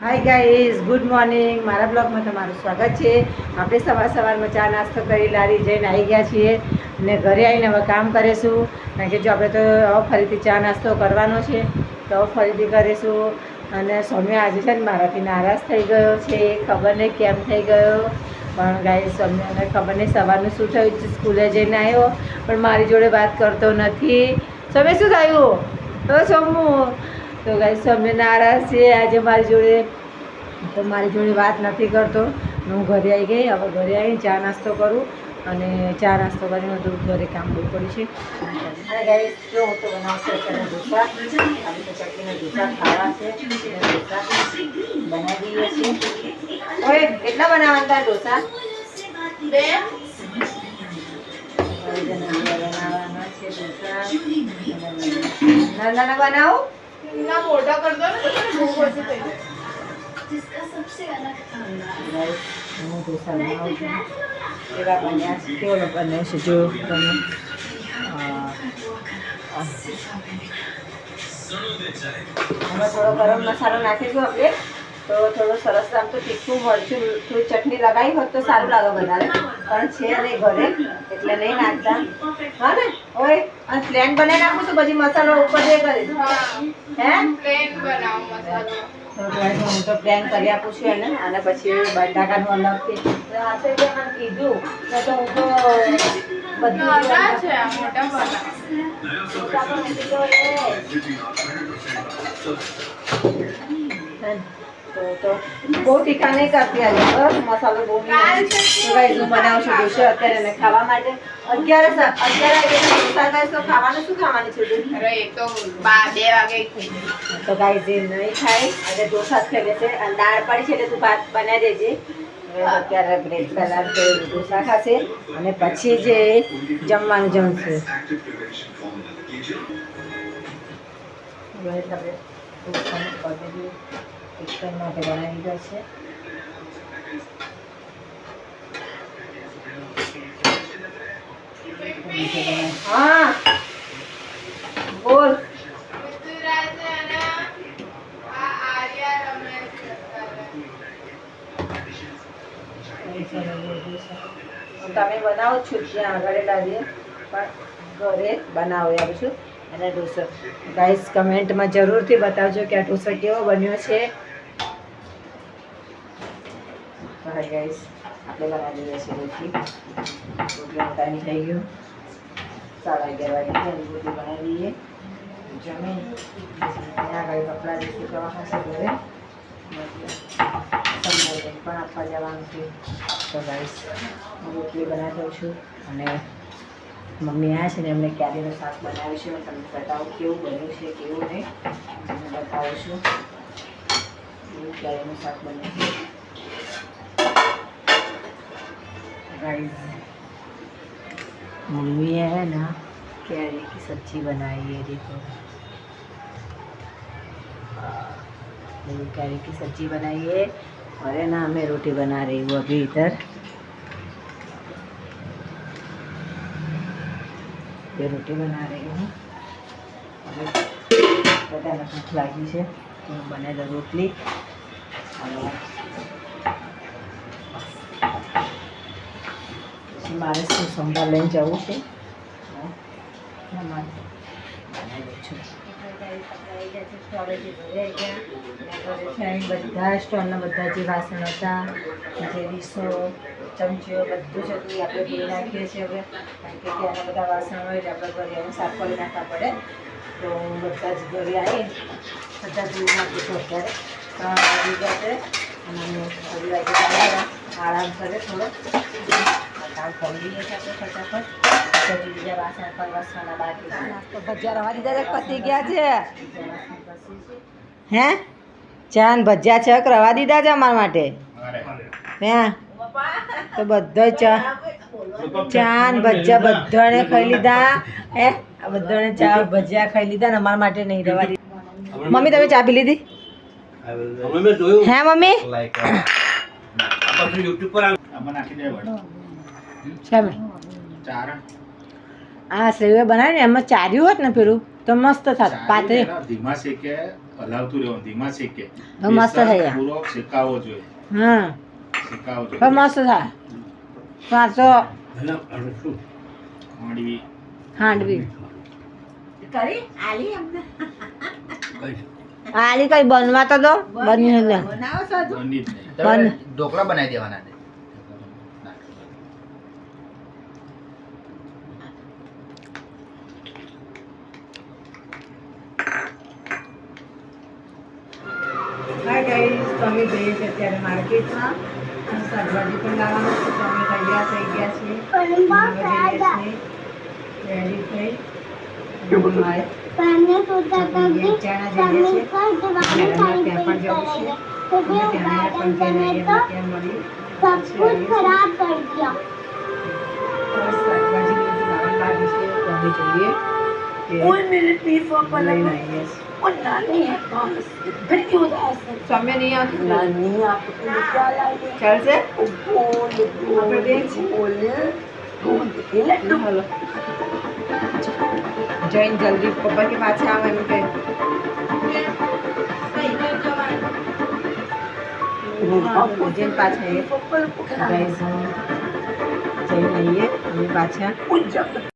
Hi guys, good morning. મારા બ્લોગમાં તમારું સ્વાગત છે. આપણે સવારમાં ચા નાસ્તો કરી લારી જઈને આવી ગયા છીએ અને ઘરે આવીને હવે કામ કરીશું. કારણ કે જો આપણે તો હવે ફરીથી ચા નાસ્તો કરવાનો છે તો ફરીથી કરીશું. અને સૌમ્ય આજે છે ને મારાથી નારાજ થઈ ગયો છે, ખબર નહીં કેમ થઈ ગયો. પણ ગાઈઝ સૌમ્યને ખબર નહીં સવારનું શું થયું છે. સ્કૂલે જઈને આવ્યો પણ મારી જોડે વાત કરતો નથી. સૌમ્ય શું થયું? તો સોમુ તો ગાઈઝ સૌમ્ય નારાજ છે આજે મારી જોડે, તો મારી જોડે વાત નથી કરતો. હું ઘરે આવી ગઈ. હવે ઘરે આવીને ચા નાસ્તો કરું અને ચા નાસ્તો કરીને બધું ઘરે કામ બહુ પડ્યું છે. અને ગાઈઝ જો હું તો બનાવશે અત્યારે ઢોસા. આવી તો ચટણીના ઢોસા ખાવા છે, ઢોસા બનાવી દઈએ છીએ. ઓય કેટલા બનાવવાના હતા ઢોસા? 2 બનાવવાના છે ઢોસા. નાના બનાવો ना मोटा कर दो ना तो तेरे मुंह पर से થઈ જાય. जिसका सबसे अलग હું ઢોસા બનાવું છું. કેવા બન્યા છે, કેવો બન્યો છે જો તમે. આમાં થોડો ગરમ મસાલો નાખીશું આપણે તો થોડું સરસ આમ તો તીખું મરચું થોડી ચટણી લગાવી હોત તો સારું લાગે બધાને, પણ છે નહીં ઘરે એટલે નહીં નાખતા. હા ને ઓય અને પ્લેન બનાવી નાખું તો પછી મસાલો ઉપર જે કરી હે પ્લેન બનાવો મસાલો. તો હું તો પ્લાન કરી આપું છું એને. અને પછી બટાકાનું અલગથી હાથે જે મને કીધું તો હું તો બધું નાના છે આ મોટા બનાવો. તો બહુ તીખા નહીં કરતી આજે બસ મસાલો બહુ નહીં. હું બનાવું છું ઢોસા અત્યારે એને ખાવા માટે. 11 વાગે ઢોસા ખાઈશ તો ખાવાનું શું ખાવાનું છે? અરે એ તો 2 વાગે થઈ જાય. તો ગાઈઝ એ નહીં ખાય આજે ઢોસા જ ખાઈ લેશે. અને દાળ પડી છે એટલે તું ભાત બનાવી દેજે. અત્યારે બ્રેડ પહેલાં તો ઢોસા ખાશે અને પછી જે જમવાનું જમશે. ચિકન માટે બનાવી દીધા છે. હા બોલ. તમે બનાવો છો ત્યાં આગળ લાવીએ પણ ઘરે બનાવી આવું છું. અને ઢોસો ગાઈસ કમેન્ટમાં જરૂરથી બતાવજો કે આ ઢોસો કેવો બન્યો છે. હા ગાઈસ આપણે બનાવી દઈએ છીએ રોટલી. રોટલીનો ટાઈમ થઈ ગયો, 11:30 વાગે રોટલી બનાવી દઈએ. જમીન ત્યાં આગળ કપડાં જે સુકવવાના છે ઘરે પણ આપવા જવાનું છે. તો ગાઈસ હું રોટલી બનાવી દઉં છું અને મમ્મી આવ્યા છે ને એમને કેરીનું શાક બનાવ્યું છે. હું તમને બતાવું કેવું બન્યું છે કેવું નહીં તમને બતાવું છું. એવું કેરીનું શાક બન્યું છે गाइस. मम्मी है ना कैरी की सब्जी बनाई है. देखो कैरी की सब्जी बनाई है और है ना मैं रोटी बना रही हूँ अभी इधर. ये रोटी बना रही हूँ. अभी बधाने भूख लागी है तो बने दो रोटली. મારે શું સંભાળ લઈને જવું છે. બધા સ્ટોલના બધા જે વાસણ હતા, જે ડીશો ચમચીઓ બધું છે તે આપણે ધોઈ નાખીએ છીએ હવે. કારણ કે ત્યાંના બધા વાસણ હોય એટલે આપણે ઘરે આવીને સાફ કરી નાખવા પડે. તો બધા જ ઘરે આવી બધા ધોઈ નાખીશું. અત્યારે 3 વાગી ગયા છે અને 2 વાગે આરામ કરે થોડો કામ કરી લઈએ છીએ આપણે ફટાફટ. પછી બીજા વાસણ પણ વસવાના બાકી છે. નાસ્તો ભજીયા રવા દીધા પતી ગયા છે. હે ચાન ભજીયા છક રવા દીધા છે અમારા માટે. ત્યાં તો બધા ચાન ભજીયા બધાને ખાઈ લીધા. હે આ બધાને ચા ભજીયા ખાઈ લીધા ને અમારા માટે નહીં રવા દીધી. મમ્મી તમે ચા પી લીધી? હે મમ્મી આ સેવે બનાવી ને એમાં ચાર્યું હોત ને પેલું તો મસ્ત થાત. પાતળી ધીમા શેકે હલાવતું રહેવાનું ધીમા શેકે. તો મસ્ત થઈ જાય. પૂરો શેકાવો જોઈએ. હા શેકાવો જોઈએ. પણ મસ્ત થાય કાચો ખાંડવી ખાંડવી આલી કઈ બનવા તો દો બની ને બની જ નહીં. તમારે ઢોકળા બનાવી દેવાના છે. હાય ગાઈસ તો અમે જઈએ છીએ અત્યારે માર્કેટમાં અને શાકભાજી પણ લાવવાનું છે તો અમે તૈયાર થઈ ગયા છીએ રેડી થઈ મારે पहले सोचा था कि ચણા सब જઈએ मिलकर दिवाली ત્યાં પણ જવું છે क्योंकि અને ત્યાં પણ જઈને तो ત્યાં મળી सब कुछ खराब कर दिया શાકભાજી બધું લાવવાનું લાગે છે તો અમે જોઈએ કે લઈને આવીએ છીએ. समय नहीं आती चल से આપણે દેખ हेलो जैन जल्दी पप्पा के पास आवे एम के जैन पाछा है गाइस जैन आइए अभी पाछा